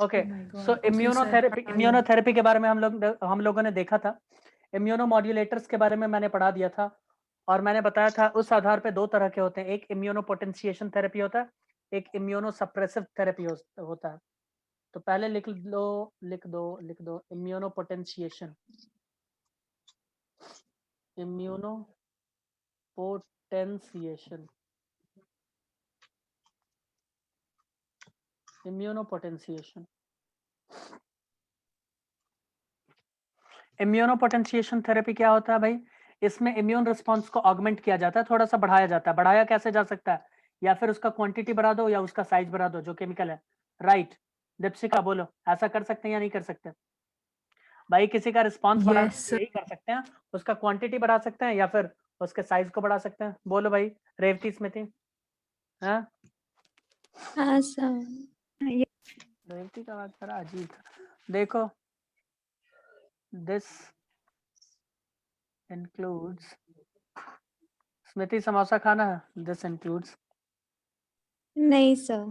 Okay, Oh my so God. जी sir, immunotherapy पढ़ा लिया। इम्यूनोथेरेपी के बारे में हम लोगों ने देखा था। इम्यूनोमॉड्यूलेटर्स के बारे में मैंने पढ़ा दिया था और मैंने बताया था उस आधार पे 2 तरह के होते हैं, एक इम्यूनोपोटेंशिएशन थेरेपी होता है, एक इम्यूनोसप्रेसिव थेरेपी होता है। तो पहले लिख दो इम्यूनोपोटेंशिएशन। इम्यूनोपोटेंशिएशन इम्यूनोपोटेंशिएशन इम्यूनोपोटेंशिएशन थेरेपी क्या होता है भाई? इसमें इम्यून रिस्पॉन्स को ऑगमेंट किया जाता है, थोड़ा-सा बढ़ाया जाता है। बढ़ाया कैसे जा सकता है? या फिर उसका क्वांटिटी बढ़ा दो या उसका साइज़ बढ़ा दो, जो केमिकल है। राइट, दीपशिका बोलो, ऐसा कर सकते हैं या नहीं कर सकते? भाई किसी का रिस्पॉन्स बढ़ाना यस है, सर। यही कर सकते हैं, उसका क्वांटिटी बढ़ा सकते हैं या फिर उसके साइज़ को बढ़ा सकते हैं। बोलो भाई, रेवती स्मृति, हाँ? हाँ सर। ये रेवती का आवाज़ बड़ा अजीब था। देखो, दिस इंक्लूड्स स्मृति समोसा खाना है? दिस इंक्लूड्स नहीं सर।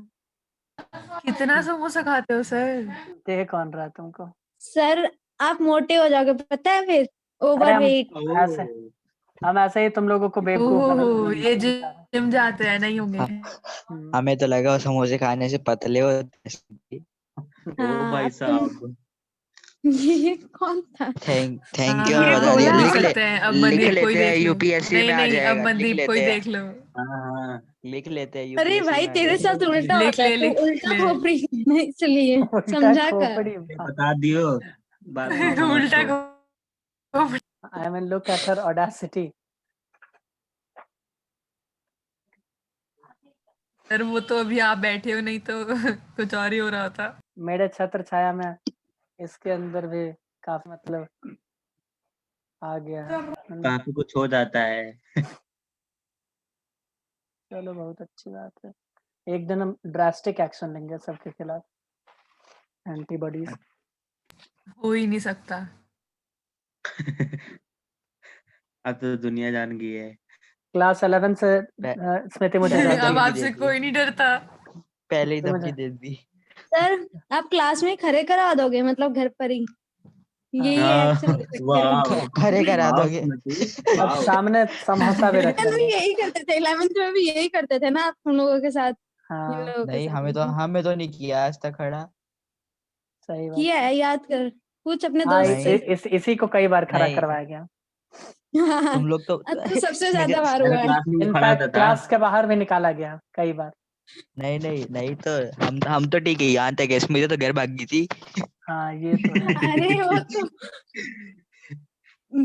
कितना समोसा खाते हो सर? देह कौन रहा है तुमको? सर आप मोटे हो जाओगे पता है फिर, अरे ओवरवेट। ऐसे हम ऐसे ही तुम लोगों को बेवकूफ ओहो, बनाने ये की कोशिश कर रहे हैं। जिम जाते हैं, नहीं होंगे। हम्म, हमें तो लगा वो समोसे खाने से पतले होते हैं। ओ भाई अब तुम साहब, ये कौन था? थैंक यू हाँ, बता बोल दिया। भी लिख ले, सकते हैं। अब लिख मनदीप कोई लेते हैं, देख लो। यूपीएससी नहीं में आ नहीं, अब जाएगा। लिख मनदीप कोई लेते हैं, देख लो। हाँ लिख लेते हैं, अरे यूपीएससी भाई में आ तेरे जाएगा। साथ उल्टा लिख होता है, ले तू लिख उल्टा ले। खोपड़ी है, इसलिए उल्टा समझा कर। खोपड़ी। बता दियो, बात पूछो मत उल्टा तो। को। I mean, look at her audacity. Sir वो तो अभी आप बैठे हो, नहीं तो कुछ और ही हो रहा था। मेरे छत्र छाया में इसके अंदर भी काफी मतलब आ गया है ना? काफी कुछ हो जाता है। चलो बहुत अच्छी बात है। एक दिन हम ड्रास्टिक एक्शन लेंगे सबके खिलाफ, एंटीबॉडीज। हो ही नहीं सकता। अब तो दुनिया जान गई है। क्लास 11 से स्मृति मुझे पहले जानती अब है। धमकी दे आपसे दी, कोई नहीं डरता। पहले ही तो मुझे धमकी दे दी। सर आप क्लास में खड़े करा दोगे, मतलब घर पर ही यही हाँ, एक्शन ले सकते हैं हम। वाह खड़े करा वाह दोगे। स्मृति, अब वाह। सामने समोसा भी रख हम लेंगे। यही करते थे, 11th में भी यही करते थे ना आप हम लोगों के साथ, इन हाँ लोगों के नहीं, साथ। हमें तो नहीं किया आज तक खड़ा। सही बात। किया है, याद कर, पूछ अपने हाँ दोस्त से। नहीं इसी को कई बार खड़ा नहीं, करवाया गया। तुम लोग तो अब तो सबसे मेरे ज्यादा बार मेरे हुआ है। क्लास में भी खड़ा इनफैक्ट होता था। क्लास के बाहर भी निकाला गया कई बार। नहीं नहीं नहीं, तो हम तो ठीक है, यहाँ तक है। स्मिता तो घर भाग गई थी। हाँ ये तो है। अरे वो तो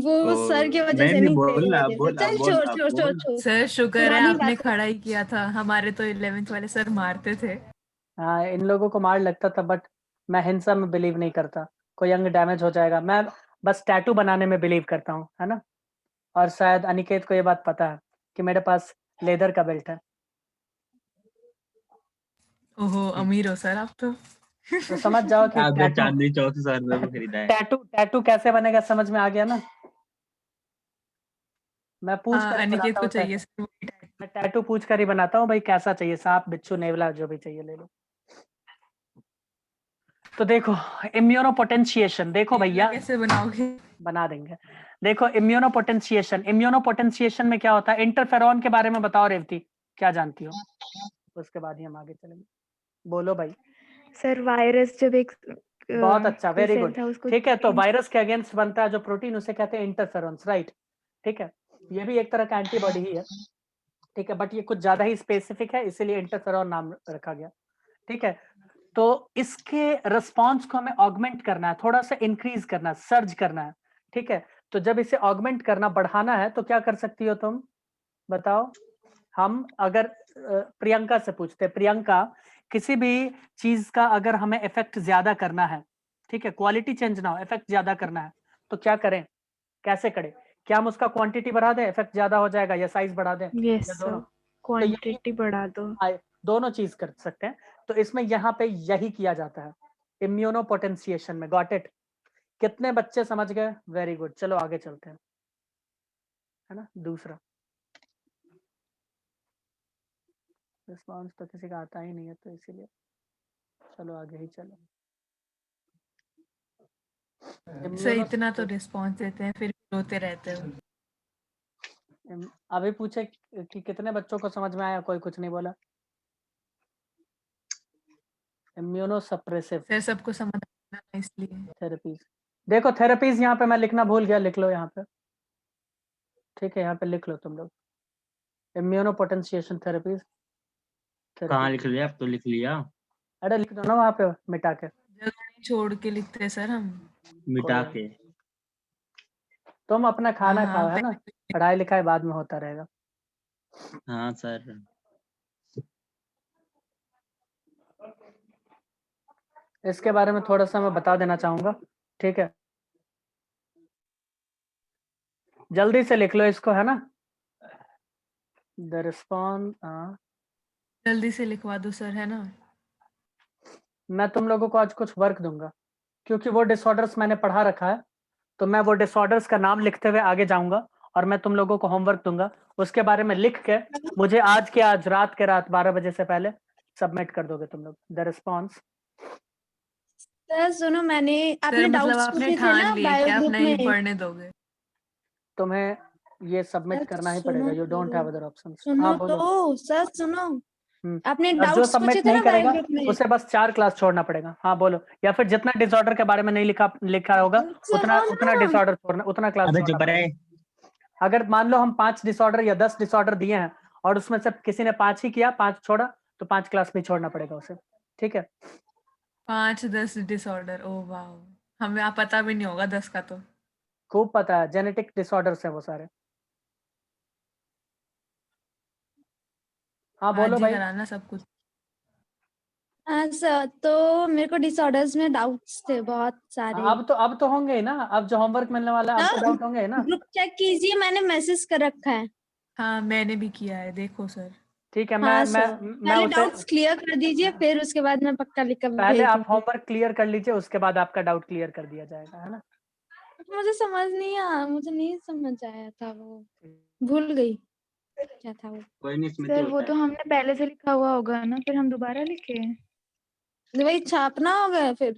ओ, वो सर की वजह नहीं से नहीं, नहीं थे बोल ना वजह से। बोल, अब चल बोल, छोड़ अब छोड़ छोड़ बोल। छोड़, सर शुक्र है पुरानी आपने बात। खड़ा ही किया था। हमारे तो 11th वाले सर मारते थे। हाँ इन लोगों को मार लगता था, बट मैं हिंसा में बिलीव नहीं करता। कोई अंग डैमेज हो जाएगा, मैं बस टैटू बनाने में बिलीव करता हूँ, है ना? और शायद अनिकेत को ये बात पता है कि मेरे पास लेदर का बेल्ट है। ओहो, अमीर हो सर आप तो। तो समझ जाओ कि आपने टैटू चांदनी चौक से 100 रुपए को खरीदा है। टैटू टैटू कैसे बनेगा समझ में आ गया ना? मैं पूछ हाँ, कर ही अनिकेत बनाता को हूँ चाहिए टैटू। सर वही टाइप। मैं टैटू पूछ कर ही बनाता हूँ भाई, कैसा चाहिए, सांप बिच्छू नेवला जो भी चाहिए ले लो। तो देखो इम्यूनोपोटेंशिएशन, देखो नेवला भैया कैसे बनाओगे? बना देंगे। देखो इम्यूनोपोटेंशिएशन में क्या होता है? इंटरफेरॉन के बारे में बताओ रेवती, क्या जानती हो? उसके बाद ही हम आगे चलेंगे। बोलो भाई। सर वायरस जब एक बहुत अच्छा, कोई वेरी सेल गुड। था उसको ठीक है, तो change- वायरस के अगेंस्ट बनता है जो प्रोटीन, उसे कहते हैं इंटरफेरॉन्स, राइट? ठीक है, ये भी एक तरह का एंटीबॉडी ही है। ठीक है, बट ये कुछ ज्यादा ही स्पेसिफिक है, इसीलिए इंटरफेरॉन नाम रखा गया। ठीक है, तो इसके रिस्पॉन्स को हमें ऑगमेंट करना है, थोड़ा सा इंक्रीज करना है, सर्ज करना है। ठीक है, तो जब इसे ऑगमेंट करना, बढ़ाना है, तो क्या कर सकती हो तुम? बताओ। हम अगर प्रियंका से पूछते हैं, प्रियंका किसी भी चीज का अगर हमें इफेक्ट ज्यादा करना है, ठीक है, क्वालिटी चेंज ना हो, इफेक्ट ज्यादा करना है, तो क्या करें, कैसे करें? क्या हम उसका क्वांटिटी बढ़ा दें, इफेक्ट ज्यादा हो जाएगा, या साइज बढ़ा दें, यस या सर, दोनों? तो यही क्वांटिटी बढ़ा दो। दोनों चीज कर सकते हैं। तो इसमें यहाँ पे यही किया जाता है इम्यूनोपोटेंशिएशन में। Got it? कितने बच्चे समझ गए? वेरी गुड, चलो आगे चलते हैं, है ना? दूसरा रिस्पॉन्स तो किसी का आता ही नहीं है, तो इसीलिए चलो आगे ही चलो। सर इतना तो रिस्पॉन्स देते हैं फिर रोते रहते हो। अभी पूछे कि कितने बच्चों को समझ में आया, कोई कुछ नहीं बोला। इम्यूनोसप्रेसिव सर सबको समझ आना इसलिए। थेरेपीज, देखो थेरेपीज यहाँ पे मैं लिखना भूल गया, लिख लो यहाँ पे, ठीक है, यहाँ पे लिख लो तुम लोग, इम्यूनो पोटेंशिएशन थेरेपीज। कहाँ लिख लिया? अब तो लिख लिया। अरे लिख दो ना वहाँ पे मिटा के, जगह छोड़ के लिखते हैं सर हम। मिटा कोई- के। तुम अपना खाना हाँ, खाओ, है ना, पढ़ाई लिखाई बाद में होता रहेगा। हाँ सर। इसके बारे में थोड़ा सा मैं बता देना चाहूंगा, ठीक है, जल्दी से लिख लो इसको, है ना। द रिस्पॉन्स, जल्दी से लिखवा दो सर, है ना। मैं तुम लोगों को आज कुछ वर्क दूंगा, क्योंकि वो डिसऑर्डर्स मैंने पढ़ा रखा है, तो मैं वो डिसऑर्डर्स का नाम लिखते हुए आगे जाऊंगा और मैं तुम लोगों को होमवर्क दूंगा, उसके बारे में लिख के मुझे आज रात के 12 बजे से पहले सबमिट कर दोगे तुम लोग द रिस्पॉन्स। सर सुनो, मैंने सर आपने मतलब डाउट्स आपने पूछे थे ठान ना लिया बायो कि आप ग्रुप नहीं में। पढ़ने दोगे। तुम्हें ये सबमिट सर करना ही सुनो पड़ेगा, यू डोंट तो, हैव अदर ऑप्शंस। सुनो हाँ बोलो। तो सर सुनो, आपने और जो डाउट्स पूछे सबमिट थे नहीं ना बायो करेगा ग्रुप में। उसे बस 4 क्लास छोड़ना पड़ेगा। हाँ बोलो, या फिर जितना डिसऑर्डर के बारे में नहीं लिखा होगा उतना सुनो ना, डिसऑर्डर छोड़ना, उतना क्लास अबे छोड़ना चुप रहे। पड़ेगा। अगर मान लो हम 5 डिसऑर्डर या 10 डिसऑर्डर दिए हैं और उसमें से किसी ने 5 ही किया, 5 छोड़ा, तो 5 क्लास नहीं छोड़ना पड़ेगा उसे, ठीक है। 5-10 डिसऑर्डर, ओ वाह, हमें आप पता भी नहीं होगा 10 का तो। खूब पता है, जेनेटिक डिसऑर्डर्स है वो सारे। हाँ आज बोलो ही भाई। कराना सब कुछ। हाँ सर, तो मेरे को डिसऑर्डर्स में डाउट्स थे बहुत सारे। अब तो होंगे ही ना, अब जो होमवर्क मिलने वाला है अब तो डाउट होंगे ही ना। ग्रुप चेक कीजिए, मैंने मैसेज कर रखा है। हाँ मैंने भी किया है, देखो सर। ठीक है, हाँ मैं सर, पहले उसे डाउट्स क्लियर कर दीजिए, फिर उसके बाद मैं पक्का लिख कर पहले भेज आप दूंगी। होमवर्क क्लियर कर लीजिए, उसके बाद आपका डाउट क्लियर कर दिया जाएगा, है ना। मुझे समझ नहीं आया, मुझे नहीं समझ आया था, वो भूल गई क्या था वो। कोई नहीं, स्मृति सर वो होता तो है। हमने पहले से लिखा हुआ होगा ना, फिर हम दोबारा लिखे। वही छापना होगा फिर।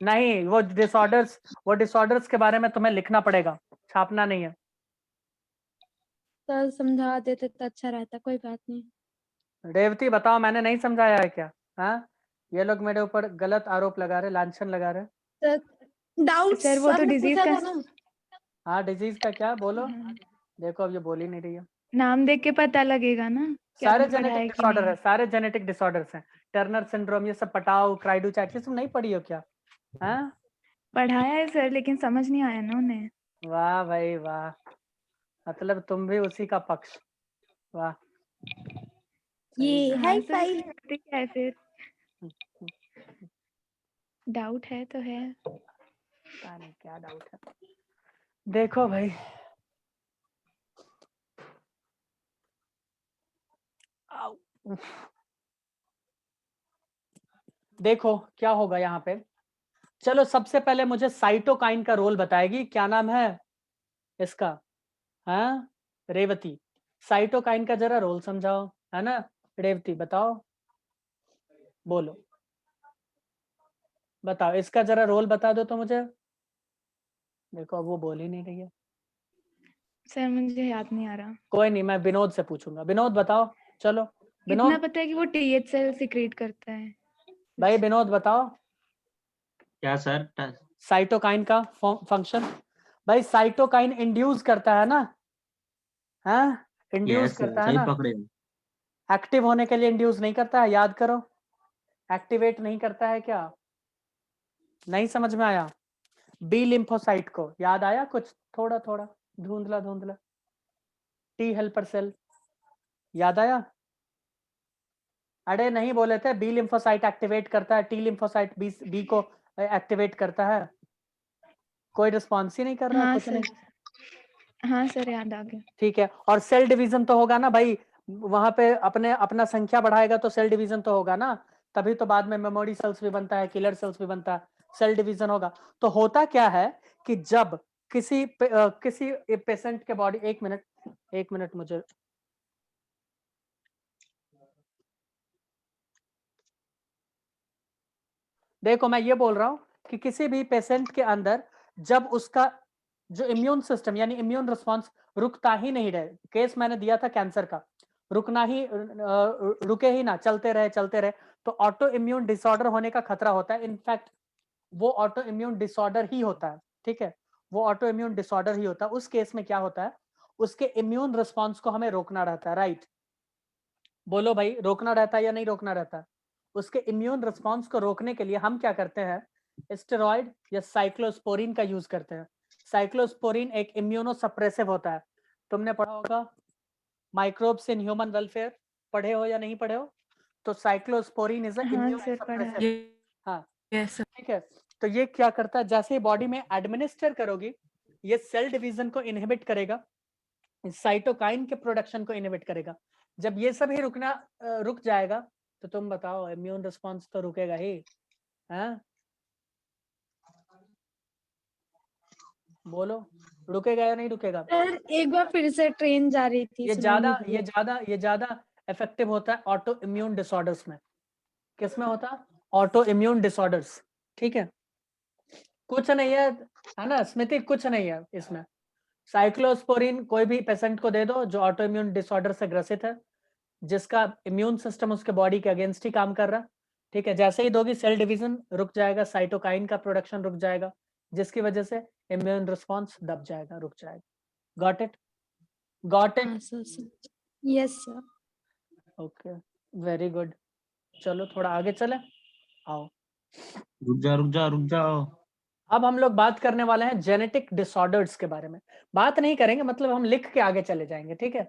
नहीं, वो डिसऑर्डर्स के बारे में तुम्हें लिखना पड़ेगा, छापना नहीं है। सर समझा देते तो अच्छा रहता, कोई बात नहीं। रेवती बताओ, मैंने नहीं समझाया है क्या? हाँ, ये लोग मेरे ऊपर गलत आरोप लगा रहे, लांछन लगा रहे। सर डाउट्स सर वो तो आपने डिजीज पूछा का था ना। हाँ, डिजीज का क्या बोलो। हाँ, देखो अब ये बोल ही नहीं रही है। नाम देख के पता लगेगा ना कि सारे आपने पढ़ा जेनेटिक है कि डिसऑर्डर नहीं। है, सारे जेनेटिक डिसऑर्डर्स हैं। टर्नर सिंड्रोम, ये सब पटाओ, क्राइडू चैट, ये सब नहीं पढ़ी हो क्या? हाँ, पढ़ाया है सर, लेकिन समझ नहीं आया ना उन्हें। वाह भाई वाह, मतलब तुम भी उसी का पक्ष, वाह। ये हाँ हाई सर, फाई। इसमें क्या है फिर, डाउट है तो है। पता नहीं क्या डाउट है। देखो भाई, आओ, उफ। देखो क्या होगा यहाँ पे। चलो सबसे पहले मुझे साइटोकाइन का रोल बताएगी, क्या नाम है इसका? हाँ रेवती, साइटोकाइन का जरा रोल समझाओ, है ना। रेवती बताओ, बोलो, बताओ इसका जरा रोल बता दो तो मुझे। देखो अब वो बोल ही नहीं रही है। सर मुझे याद नहीं आ रहा। कोई नहीं, मैं विनोद से पूछूंगा। विनोद बताओ, चलो इतना विनोद, पता है कि वो टीएच सेल सिक्रेट करता है। भाई विनोद बताओ क्या सर? साइटोकाइन का फंक्शन। भाई साइटोकाइन इंड्यूस करता है ना, हाँ इंड्यूस यस सर, करता है सही ना, पकड़े हो। एक्टिव होने के लिए इंड्यूस नहीं करता है, याद करो, एक्टिवेट नहीं करता है क्या? नहीं समझ में आया? बी लिम्फोसाइट को याद आया कुछ, थोड़ा थोड़ा धुंधला धुंधला। टी हेल्पर सेल याद आया? अरे नहीं बोले थे, बी लिम्फोसाइट एक्टिवेट करता है, टी लिम्फोसाइट बी को एक्टिवेट करता है। कोई रिस्पॉन्स ही नहीं कर रहा, हाँ कुछ सर, नहीं। हाँ सर याद आ गया। ठीक है, और सेल डिवीजन तो होगा ना भाई, वहां पे अपना संख्या बढ़ाएगा तो सेल डिवीजन तो होगा ना, तभी तो बाद में मेमोरी सेल्स भी बनता है, किलर सेल्स भी बनता है, सेल डिवीजन होगा। तो होता क्या है कि जब किसी पेशेंट के बॉडी, एक मिनट मुझे, देखो मैं ये बोल रहा हूँ कि किसी भी पेशेंट के अंदर जब उसका जो इम्यून सिस्टम यानी इम्यून रिस्पांस रुकता ही नहीं रहे, केस मैंने दिया था कैंसर का, रुकना ही रुके ही ना, चलते रहे, तो ऑटो इम्यून डिसऑर्डर होने का खतरा होता है। इनफैक्ट वो ऑटो इम्यून डिसऑर्डर ही होता है, ठीक है, वो ऑटो इम्यून डिसऑर्डर ही होता है। उस केस में क्या होता है, उसके इम्यून रिस्पांस को हमें रोकना रहता है, राइट? बोलो भाई, रोकना रहता है या नहीं रोकना रहता है? उसके इम्यून रिस्पांस को रोकने के लिए हम क्या करते हैं, स्टेरॉइड या साइक्लोस्पोरिन का यूज करते हैं। साइक्लोस्पोरिन एक इम्यूनोसप्रेसिव होता है, तुमने पढ़ा होगा माइक्रोब्स इन ह्यूमन वेलफेयर, पढ़े हो या नहीं पढ़े हो? तो साइक्लोस्पोरिन इज अ हाँ सर, पढ़ा है। इम्यूनोसप्रेसिव। हाँ, यस ठीक है। तो ये क्या करता है, जैसे ही बॉडी में एडमिनिस्टर करोगी, ये सेल डिवीजन को इनहिबिट करेगा, साइटोकाइन के प्रोडक्शन को इनहिबिट करेगा। जब ये सब ही रुक जाएगा, तो तुम बताओ इम्यून रिस्पांस तो रुकेगा ही, हैं? बोलो, रुकेगा या नहीं रुकेगा? सर एक बार फिर से ट्रेन जा रही थी, ये सुनाई ज्यादा नहीं ये दिया। ज्यादा ये ज्यादा इफेक्टिव होता है ऑटो इम्यून डिसऑर्डर्स में। किसमें होता है? ऑटो इम्यून डिसऑर्डर्स, ठीक है। कुछ नहीं है ना स्मृति, कुछ नहीं है इसमें। साइक्लोस्पोरिन कोई भी पेशेंट को दे दो जो ऑटो इम्यून डिसऑर्डर से ग्रसित है, जिसका इम्यून सिस्टम उसके बॉडी के अगेंस्ट ही काम कर रहा है, ठीक है। जैसे ही दोगी, सेल डिवीजन रुक जाएगा, साइटोकाइन का प्रोडक्शन रुक जाएगा, जिसकी वजह से इम्यून रिस्पांस दब जाएगा, रुक जाएगा। Got it? Got it? हाँ sir, yes sir. Okay, very good. चलो थोड़ा आगे चले, आओ। रुक जाओ। अब हम लोग बात करने वाले हैं जेनेटिक डिसऑर्डर्स के बारे में। बात नहीं करेंगे, मतलब हम लिख के आगे चले जाएंगे, ठीक है,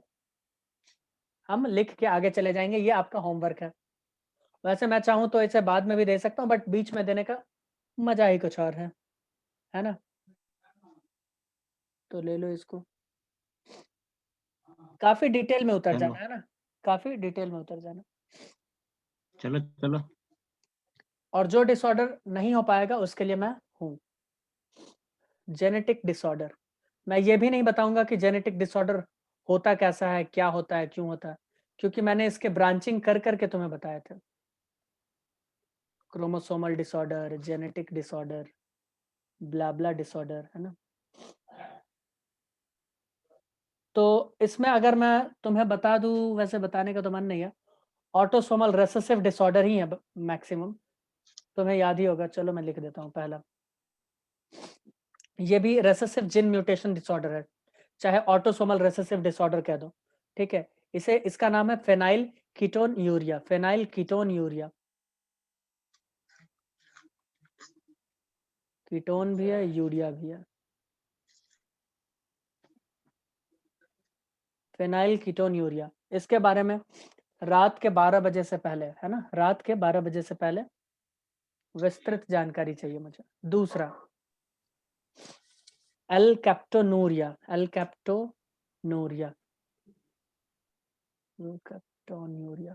हम लिख के आगे चले जाएंगे, ये आपका होमवर्क है। वैसे मैं चाहूं तो इसे बाद में भी दे सकता हूं, बट बीच में देने का मजा ही कुछ और है ना? तो ले लो इसको, काफी डिटेल में उतर चलो। जाना है ना, काफी डिटेल में उतर जाना। चलो चलो। और जो डिसऑर्डर नहीं हो पाएगा उसके लिए मैं हूं। जेनेटिक डिसऑर्डर, मैं ये भी नहीं बताऊंगा कि जेनेटिक डिसऑर्डर होता कैसा है, क्या होता है, क्यों होता है, क्योंकि मैंने इसके ब्रांचिंग कर करके तुम्हें बताए थे। क्रोमोसोमल डिसऑर्डर, जेनेटिक डिसऑर्डर, ब्ला डिसऑर्डर, है ना? तो इसमें अगर मैं तुम्हें बता दूं, वैसे बताने का तो मन नहीं है, ऑटोसोमल रेसेसिव डिसऑर्डर ही है मैक्सिमम, तुम्हें याद ही होगा। चलो मैं लिख देता हूँ पहला, ये भी रेसेसिव जिन म्यूटेशन डिसऑर्डर है, चाहे ऑटोसोमल रेसेसिव डिसऑर्डर कह दो, ठीक है। इसका नाम है phenyl ketone urea, phenyl ketone urea. Ketone भी है, यूरिया भी है, फेनाइल कीटोन यूरिया। इसके बारे में रात के 12 बजे से पहले, है ना, रात के 12 बजे से पहले विस्तृत जानकारी चाहिए मुझे। दूसरा एल कैप्टोनूरिया, एल कैप्टोनूरिया, कैप्टोनूरिया,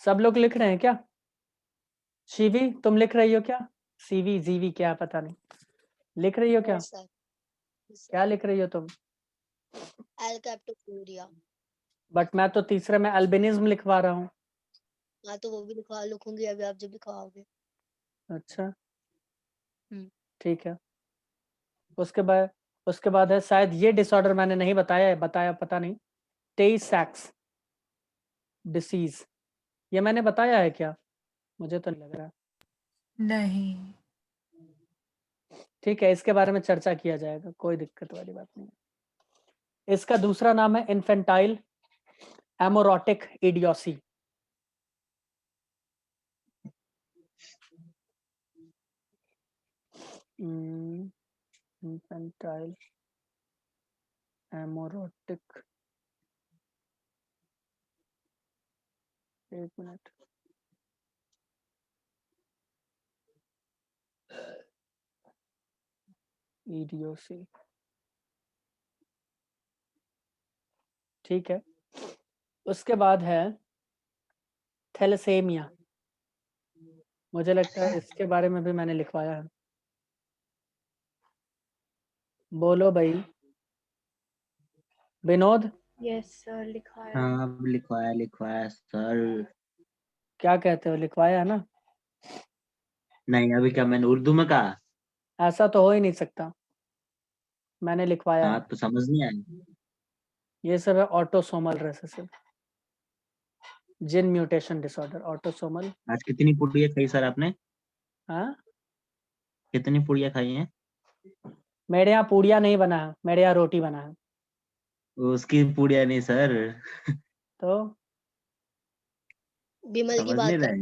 सब लोग लिख रहे हैं क्या? शिवी तुम लिख रही हो क्या? सीवी जीवी क्या पता नहीं, लिख रही हो क्या? Yes sir. क्या लिख रही हो तुम? एल कैप्टोनूरिया। बट मैं तो तीसरे में अल्बिनिज्म लिखवा रहा हूँ। हाँ तो वो भी लिखूंगी अभी आप जब लिखवाओगे। अच्छा, हम्म। ठीक है। उसके बाद है, शायद ये डिसऑर्डर मैंने नहीं बताया पता नहीं, टेई सैक्स डिसीज, ये मैंने बताया है क्या? मुझे तो नहीं लग रहा। नहीं। ठीक है, इसके बारे में चर्चा किया जाएगा, कोई दिक्कत वाली बात नहीं है। इसका दूसरा नाम है इन्फेंटाइल एमोरोटिक इडियोसी। इन्फेंटाइल एमोरोटिक, एक मिनट, इडियोसी, ठीक है। उसके बाद है थैलेसेमिया, मुझे लगता है इसके बारे में भी मैंने लिखवाया है। बोलो भाई, विनोद यस सर, लिखवाया है। हाँ लिखवाया सर। क्या कहते हो, लिखवाया है ना? नहीं अभी क्या मैंने उर्दू में कहा? ऐसा तो हो ही नहीं सकता, मैंने लिखवाया हाँ है। तो समझ नहीं आया। ये सब है autosomal recessive gene mutation disorder, autosomal. आज कितनी पुड़िया खाई सर आपने? हाँ, कितनी पुड़िया खाई हैं? मेरे यहाँ पूड़िया नहीं बना है, मेरे यहाँ रोटी बना है। उसकी पुड़िया नहीं सर। तो विमल की समझ बात नहीं कर। रहे।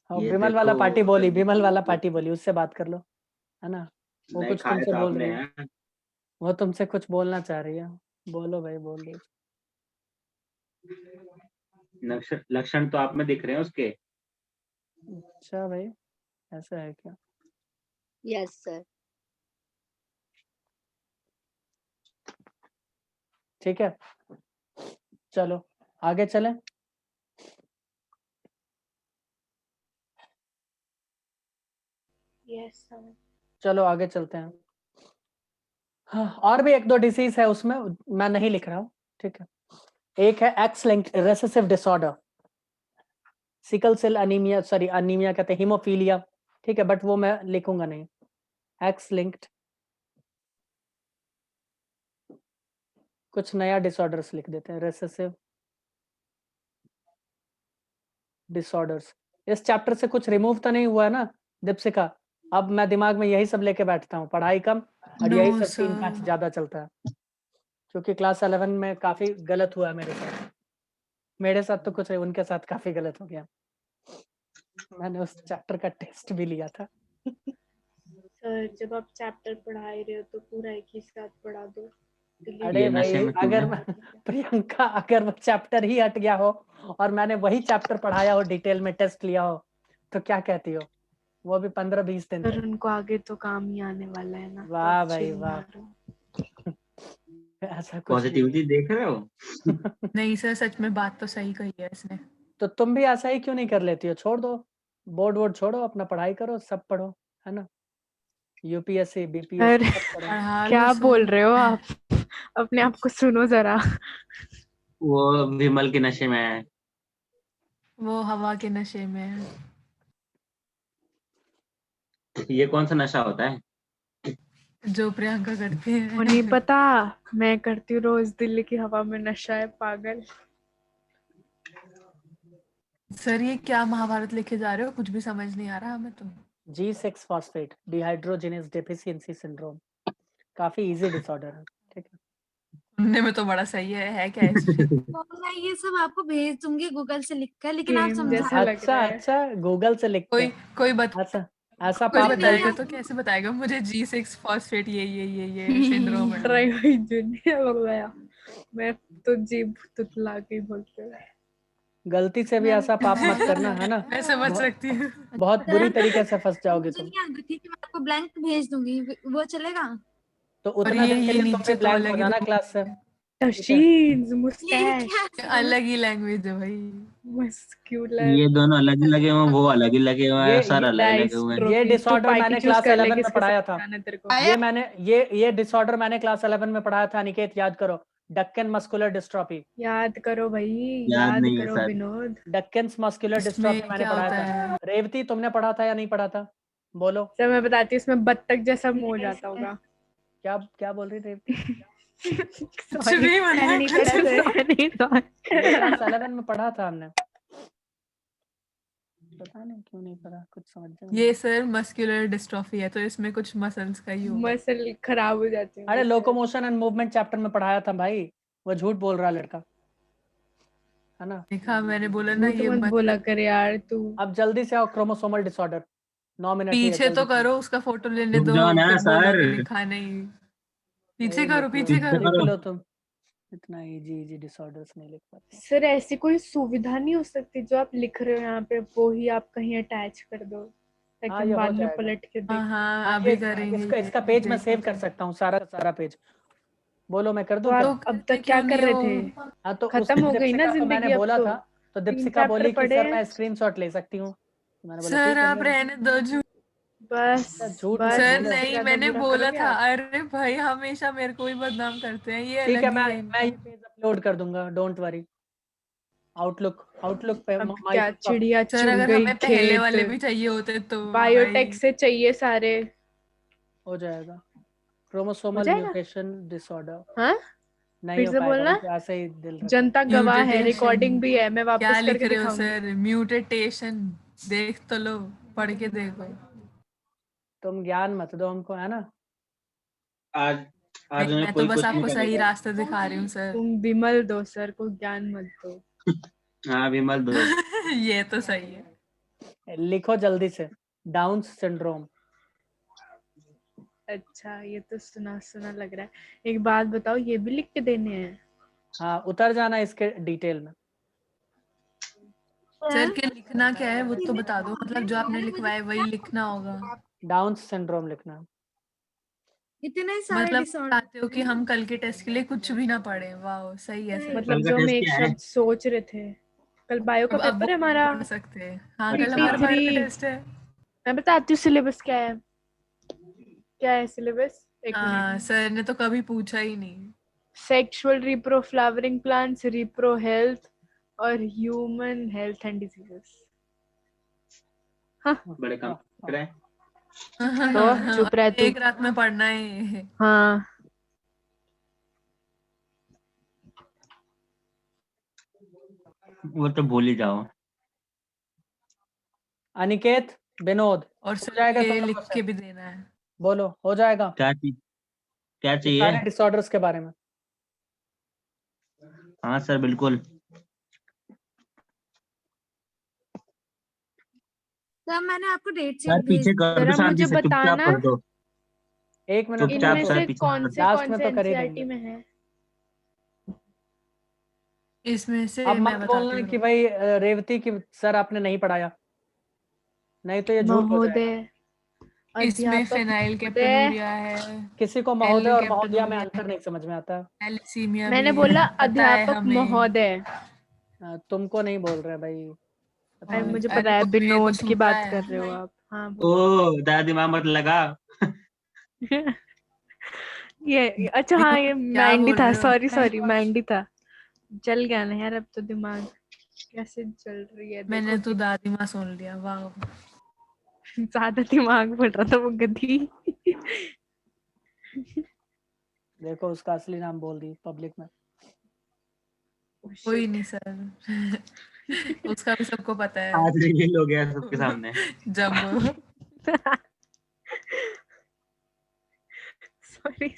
हाँ, ये विमल वाला देखो पार्टी बोली, विमल वाला पार्टी बोली, उससे बात कर लो, है ना? वो नहीं कुछ खाया तुमसे था बोल आपने रही है, हैं? वो तुमसे कुछ बोलना चाह रही है। बोलो भाई, बोल दो। लक्षण तो आप में दिख रहे हैं उसके। अच्छा भाई, ऐसा है क्या? Yes sir. ठीक है, चलो आगे चलें। Yes sir. चलो आगे चलते हैं। हाँ, और भी एक दो डिसीज है उसमें, मैं नहीं लिख रहा हूँ, ठीक है। एक है X linked recessive disorder, sickle cell anaemia, sorry anaemia कहते हैं, हीमोफीलिया, ठीक है, बट वो मैं लिखूंगा नहीं। एक्स लिंक्ड, कुछ नया डिसऑर्डर्स लिख देते हैं, रेसेसिव डिसऑर्डर्स। इस चैप्टर से कुछ रिमूव तो नहीं हुआ है ना दीपशिका? अब मैं दिमाग में यही सब लेके बैठता हूँ, पढ़ाई कम और यही नो सब 3-5 सर, ज्यादा चलता है, क्योंकि क्लास 11 में काफी गलत हुआ है मेरे साथ। मेरे साथ तो कुछ नहीं, उनके साथ काफी गलत हो गया। मैंने उस चैप्टर का टेस्ट भी लिया था। सर जब आप चैप्टर पढ़ा ही रहे हो तो पूरा एक ही साथ पढ़ा दो। delete अरे ये मत नशे भाई, में क्यों अगर है? मैं प्रियंका, अगर वो चैप्टर ही हट गया हो और मैंने वही चैप्टर पढ़ाया हो, डिटेल में टेस्ट लिया हो, तो क्या कहती हो? वो भी 15-20 दिन सर तक। उनको आगे तो काम ही आने वाला है ना, तो वाह आप भाई चिल वाह, मारो। ऐसा कुछ नहीं। पॉजिटिविटी देख रहे हो? नहीं सर, सच में बात तो सही कही है इसने। तो तुम भी ऐसा ही क्यों नहीं कर लेती हो? छोड़ दो, बोर्ड वोर्ड छोड़ो, अपना पढ़ाई करो, सब पढ़ो, है ना? यूपीएससी, बीपीएससी सर सब पढ़ो। पढ़ा लो क्या बोल सर। रहे हो आप? अपने आप को सुनो जरा। वो विमल के नशे में है। वो हवा के नशे में है। ये कौन सा नशा होता है? जो प्रियंका करती वो नहीं है। पता, मैं करती हूँ रोज, दिल्ली की हवा में नशा है पागल। सर ये क्या महाभारत लिखे जा रहे हो, कुछ भी समझ नहीं आ रहा हमें तो। G6 phosphate dehydrogenase deficiency syndrome, काफी इजी डिसऑर्डर है, ठीक है। सुनने में तो बड़ा सही है क्या इसमें? तो मैं ये सब आपको भेज दूंगी गूगल से लिखकर, लेकिन आप गेम समझा जैसा लग अच्छा रहा है। अच्छा, गूगल से लिख के, कोई ऐसा ऐसा कोई पाप बताएगा गलती तो कैसे बताएगा मुझे G6 फॉस्फेट ये सिंड्रोम है। ट्राई हुई दुनिया हो गया। मैं तो जीभ तुतला के ही बोलते हुए। गलती से भी ऐसा पाप मत करना, है ना? मैं समझ बहुत सकती हूँ। बहुत बुरी तरीके से फंस जाओगे मुझे तुम। नहीं आता, ठीक है, मैं आपको ब्लैंक भेज दूंगी, वो चलेगा? तो और उतना दिन के ये लिए तुम भी नीचे तो ब्लैंक हो अलग ही जाना क्लास से, ठीक है? टशीन्स ये मुस्टैच क्या अलग ही लैंग्वेज है भाई। मस्क्यूलर ये दोनों अलग ही लगे हुए हैं, वो अलग ही लगे हुए हैं, सर ये अलग ही लगे हुए हैं। ये डायस्ट्रोफी। तू डिसऑर्डर पार्टी मैंने चूज क्लास कर ले 11 में किसके पढ़ाया साथ था। जाना है तेरे को। ये डिसऑर्डर मैंने क्लास 11 में पढ़ाया था, निकेत याद करो, डक्कन मस्कुलर डिस्ट्रॉफी। याद करो भाई, याद याद नहीं है करो sir. Vinod. Deccan muscular dystrophy इसमें मैंने क्या पढ़ाया होता था। है? रेवती, तुमने पढ़ा था या नहीं पढ़ा था? बोलो। सर मैं बताती हूँ, इसमें बत्तख जैसा मुंह हो जाता होगा। क्या क्या बोल रही रेवती? कुछ सॉरी, भी मैंने मना नहीं कुछ पढ़ा सर, नहीं ये क्लास सॉरी। 11 में पढ़ा था हमने, पता नहीं क्यों नहीं पढ़ा, कुछ समझ में नहीं। ये सर मस्कुलर डिस्ट्रॉफी है, तो इसमें कुछ मसल्स का ही होगा। मसल खराब हो जाते अरे हैं। लोकोमोशन एंड मूवमेंट चैप्टर में पढ़ाया था भाई, वो झूठ बोल रहा लड़का, है ना? देखा, मैंने बोला ना झूठ ये मत बोला कर यार तू। अब जल्दी से आओ, क्रोमोसोमल डिसऑर्डर, 9 मिनट ही है, पीछे तो जल्दी से। करो, उसका फोटो लेने रुक दो, जाओ ना फिर बोलो सर। कि लिखा नहीं। पीछे भाई करो, लिख लो, पीछे पीछे करो। लिख करो। लो तुम, इतना इजी डिसऑर्डर्स नहीं लिख पाते। सर ऐसी कोई सुविधा नहीं हो सकती जो आप लिख रहे हो यहाँ पे, वो ही आप कहीं अटैच कर दो ताकि हाँ, हम ये हो बाद में जाएगा। पलट के हाँ देखें। हाँ, हाँ, अभी करेंगे इसका ये, इसका पेज मैं देखो सेव कर तो। सकता हूँ, सारा का सारा पेज। बोलो, मैं कर तो दूं क्या? तो आप अब करते तक क्या क्यों कर नहीं रहे हो? थे? हाँ, तो उस खत्म हो गई ना दीपशिका को मैंने जिंदगी अब बोला तो। था, तो 3 दीपशिका चैप्टर बोली कि पढ़े सर हैं। मैं स्क्रीनशॉट ले सकती हूँ, तो मैंने बोला सर ठीक है, आप ले लो। रहने दो झूठ। बस झूठ मत बस सर बोलो। इससे नहीं, ज्यादा मैंने बुरा बोला करोगे था। आप? अरे भाई, हमेशा मेरे को ही बदनाम करते हैं, ये ठीक अलग है, ही है मैं इनका। ये पेज अपलोड कर दूंगा, डोंट वरी। आउटलुक पे अब माइक्रोसॉफ्ट क्या चिड़िया सर चुग अगर गई हमें पहले वाले खेत भी चाहिए होते तो बायोटेक भाई से चाहिए सारे हो जाएगा। हो क्रोमोसोमल जाएगा म्यूटेशन डिसऑर्डर हाँ नहीं फिर हो से पाएगा, बोलना बस ऐसे ही दिल रखो। जनता गवाह है म्यूटेटेशन रिकॉर्डिंग भी है मैं क्या वापस लिख करके रहे हो दिखाऊंगी सर? म्यूटेटेशन देख तो लो, पढ़ के देखो। तुम ज्ञान मत दो हमको, है ना। आज आज नहीं, उन्हें मैं तो कोई बस कुछ नहीं आपको सही करेगा। रास्ता दिखा रही हूँ सर। तुम विमल दो सर को ज्ञान मत दो हाँ विमल दो। ये तो सही है। लिखो जल्दी से, डाउन सिंड्रोम। अच्छा ये तो सुना सुना लग रहा है एक बात बताओ ये भी लिख के देने हैं हाँ उतर जाना इसके डिटेल में। सर के लिखना क्या है वो तो बता दो, मतलब जो आपने लिखवाया है वही लिखना होगा। डाउन सिंड्रोम लिखना है। इतने सारे मतलब डिसऑर्डर चाहते हो कि हम कल के टेस्ट के लिए कुछ भी ना पढ़े? वाह सही है सर। मतलब कल का जो हम टेस्ट एक क्या है? शब्द सोच रहे थे कल बायो का अब पेपर वो है नहीं हमारा पढ़ सकते। हाँ कल हमारा अच्छा। बायो का 53 टेस्ट है। मैं बताती हूँ सिलेबस क्या है सिलेबस एक मिनट हाँ सर ने तो कभी पूछा ही नहीं। सेक्सुअल रिप्रो फ्लावरिंग प्लांट्स रिप्रो हेल्थ और ह्यूमन हेल्थ एंड डिजीजेस बड़े काम कर रहे हैं। तो चुप रह तू एक रात में पढ़ना है। हाँ वो तो भूल ही जाओ। अनिकेत, विनोद, और हो सर जाएगा ये तुम लिख लोगों से? के भी देना है। बोलो हो जाएगा क्या चीज क्या ये चाहिए? सारे डिसऑर्डर्स के बारे में। हाँ सर बिल्कुल। सर मैंने आपको डेट सर शीट भेज पीछे कर दो जरा शांति मुझे से, चुपचाप बताना कर दो। एक मिनट चुपचाप इनमें रुको, सर से पीछे कौन कर से दो। लास्ट कौन में से तो कर ही एनसीईआरटी देंगे। में है इसमें से अब मैं मत बताती बोलना हूँ। कि भाई रेवती की सर आपने नहीं पढ़ाया, नहीं तो ये झूठ हो जाएगा। महोदय इसमें अध्यापक फिनाइल महोदय कैप्टनूरिया है, किसी को महोदय एल और महोदया में कैप्टनूरिया अंतर नहीं समझ में आता है। है, एलिसीमिया मैंने भी बोला है, पता है अध्यापक हमें। महोदय तुमको नहीं बोल रहे भाई, पता अरे नहीं। मुझे अरे पता है तो मेरे को विनोद की सुन रहा बात है। कर रहे हो आप हाँ ओ दादा दिमाग मत लगा। ये अच्छा हाँ ये क्या मैंडी बोल था रहे हो? सॉरी मैंडी था चल गया ना यार अब तो दिमाग कैसे चल रही है मैंने देखो तो दादी माँ सुन लिया। वाह ज्यादा दिमाग बढ़ रहा था वो गधी देखो उसका असली नाम बोल दी पब्लिक में। कोई नहीं सर। उसका भी सबको पता है। आज रिवील हो गया सबके सामने। जब सॉरी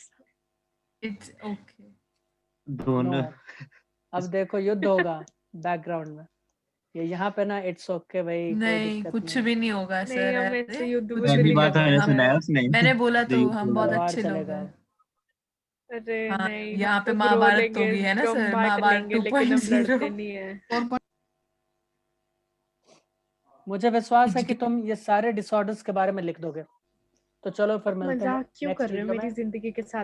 इट्स ओके। नो, दोनों। अब देखो युद्ध होगा बैकग्राउंड में, ये यहाँ पे ना इट्स ओके भाई, कोई नहीं दिक्कत कुछ नहीं। भी नहीं होगा नहीं सर। हमें अरे से युद्ध कुछ बुद्ध भी पहली नहीं नहीं बात करना मैंने होगा। हमें सुनाया उसने। मैंने बोला जो तो युद्ध हम हो बहुत रहा है। तलवार अच्छे लोग चलेगा। हैं। अरे हाँ नहीं यहाँ हम पे तो ग्रो महाभारत तो लेंगे होगी है ना सर, ब्रह्मा कर महाभारत लेंगे लेकिन हम 2.0। लड़ते नहीं है मुझे विश्वास है कि तुम ये सारे डिसऑर्डर्स के बारे में लिख दोगे। तो चलो फिर आप मिलते हैं मजाक क्यों कर नेक्स्ट रहे हो वीडियो में। मेरी जिंदगी के साथ